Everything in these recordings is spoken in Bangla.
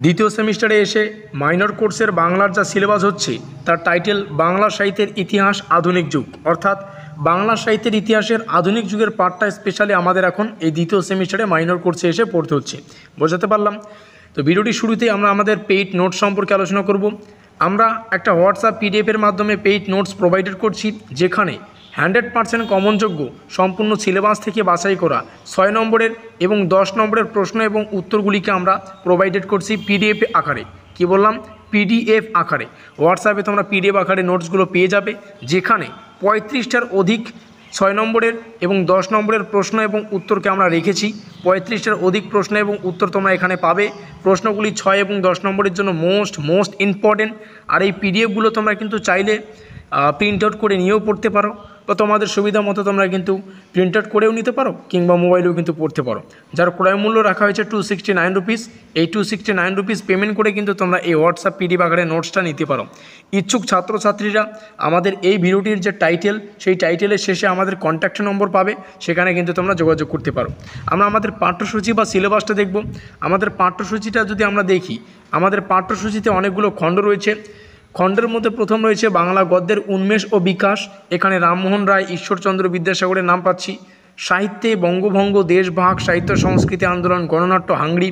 দ্বিতীয় সেমিস্টারে এসে মাইনর কোর্সের বাংলার যা সিলেবাস হচ্ছে তার টাইটেল বাংলা সাহিত্যের ইতিহাস আধুনিক যুগ, অর্থাৎ বাংলা সাহিত্যের ইতিহাসের আধুনিক যুগের পার্টটা স্পেশালি আমাদের এখন এই দ্বিতীয় সেমিস্টারে মাইনর কোর্সে এসে পড়তে হচ্ছে। বোঝাতে পারলাম? তো ভিডিওটির শুরুতেই আমরা আমাদের পেইড নোটস সম্পর্কে আলোচনা করব। আমরা একটা হোয়াটসঅ্যাপ পিডিএফের মাধ্যমে পেইড নোটস প্রোভাইডেড করছি, যেখানে 100% কমনযোগ্য সম্পূর্ণ সিলেবাস থেকে বাছাই করা 6 নম্বরের এবং 10 নম্বরের প্রশ্ন এবং উত্তরগুলিকে আমরা প্রোভাইডেড করছি পিডিএফ আকারে। কি বললাম? পিডিএফ আকারে। হোয়াটসঅ্যাপে তোমরা পিডিএফ আকারে নোটসগুলো পেয়ে যাবে, যেখানে 35টার অধিক 6 নম্বরের এবং 10 নম্বরের প্রশ্ন এবং উত্তরকে আমরা রেখেছি। 35টার অধিক প্রশ্ন এবং উত্তর তোমরা এখানে পাবে। প্রশ্নগুলি 6 এবং 10 নম্বরের জন্য মোস্ট ইম্পর্টেন্ট। আর এই পিডিএফগুলো তোমরা কিন্তু চাইলে প্রিন্ট আউট করে নিয়েও পড়তে পারো, বা তোমাদের সুবিধা মতো তোমরা কিন্তু প্রিন্ট আউট করেও নিতে পারো, কিংবা মোবাইলেও কিন্তু পড়তে পারো। যার ক্রয় মূল্য রাখা হয়েছে 269 রুপিস। এই 269 রুপিস পেমেন্ট করে কিন্তু তোমরা এই হোয়াটসঅ্যাপ পিডিএফ আকারে নোটসটা নিতে পারো। ইচ্ছুক ছাত্রছাত্রীরা আমাদের এই ভিডিওটির যে টাইটেল, সেই টাইটেলের শেষে আমাদের কন্ট্যাক্ট নম্বর পাবে, সেখানে কিন্তু তোমরা যোগাযোগ করতে পারো। আমরা আমাদের পাঠ্যসূচি বা সিলেবাসটা দেখব। আমাদের পাঠ্যসূচিটা যদি আমরা দেখি, আমাদের পাঠ্যসূচিতে অনেকগুলো খণ্ড রয়েছে। খণ্ডের মধ্যে প্রথম রয়েছে বাংলা গদ্যের উন্মেষ ও বিকাশ। এখানে রামমোহন রায়, ঈশ্বরচন্দ্র বিদ্যাসাগরের নাম পাচ্ছি। সাহিত্যে বঙ্গভঙ্গ, দেশভাগ, সাহিত্য সংস্কৃতি আন্দোলন, গণনাট্য, হাংরি।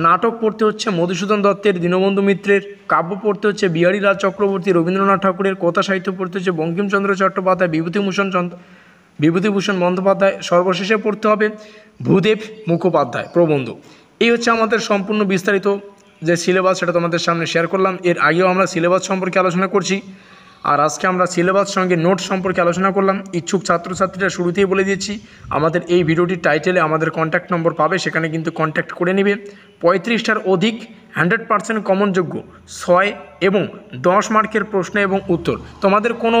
নাটক পড়তে হচ্ছে মধুসূদন দত্তের, দীনবন্ধু মিত্রের। কাব্য পড়তে হচ্ছে বিহারীলাল চক্রবর্তী, রবীন্দ্রনাথ ঠাকুরের। কথা সাহিত্য পড়তে হচ্ছে বঙ্কিমচন্দ্র চট্টোপাধ্যায়, বিভূতিভূষণ বন্দ্যোপাধ্যায়। সর্বশেষে পড়তে হবে ভূদেব মুখোপাধ্যায় প্রবন্ধ। এই হচ্ছে আমাদের সম্পূর্ণ বিস্তারিত যে সিলেবাস, সেটা তোমাদের সামনে শেয়ার করলাম। এর আগেও আমরা সিলেবাস সম্পর্কে আলোচনা করছি, আর আজকে আমরা সিলেবাস সঙ্গে নোট সম্পর্কে আলোচনা করলাম। ইচ্ছুক ছাত্রছাত্রীরা শুরুতেই বলে দিচ্ছি, আমাদের এই ভিডিওটির টাইটেলে আমাদের কন্ট্যাক্ট নম্বর পাবে, সেখানে কিন্তু কন্ট্যাক্ট করে নেবে। 35টার অধিক 100% কমনযোগ্য 6 এবং 10 মার্কের প্রশ্ন এবং উত্তর। তোমাদের কোনো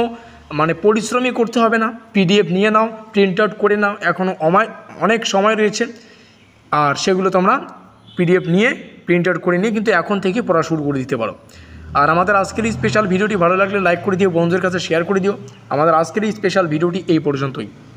পরিশ্রমই করতে হবে না। পিডিএফ নিয়ে নাও, প্রিন্ট আউট করে নাও, এখনও অনেক সময় রয়েছে। আর সেগুলো তোমরা পিডিএফ নিয়ে প্রিন্ট আউট করে নিয়ে কিন্তু এখন থেকে পড়া শুরু করে দিতে পারো। আর আমাদের আজকের এই স্পেশাল ভিডিওটি ভালো লাগলে লাইক করে দিও, বন্ধুদের কাছে শেয়ার করে দিও। আমাদের আজকের এই স্পেশাল ভিডিওটি এই পর্যন্তই।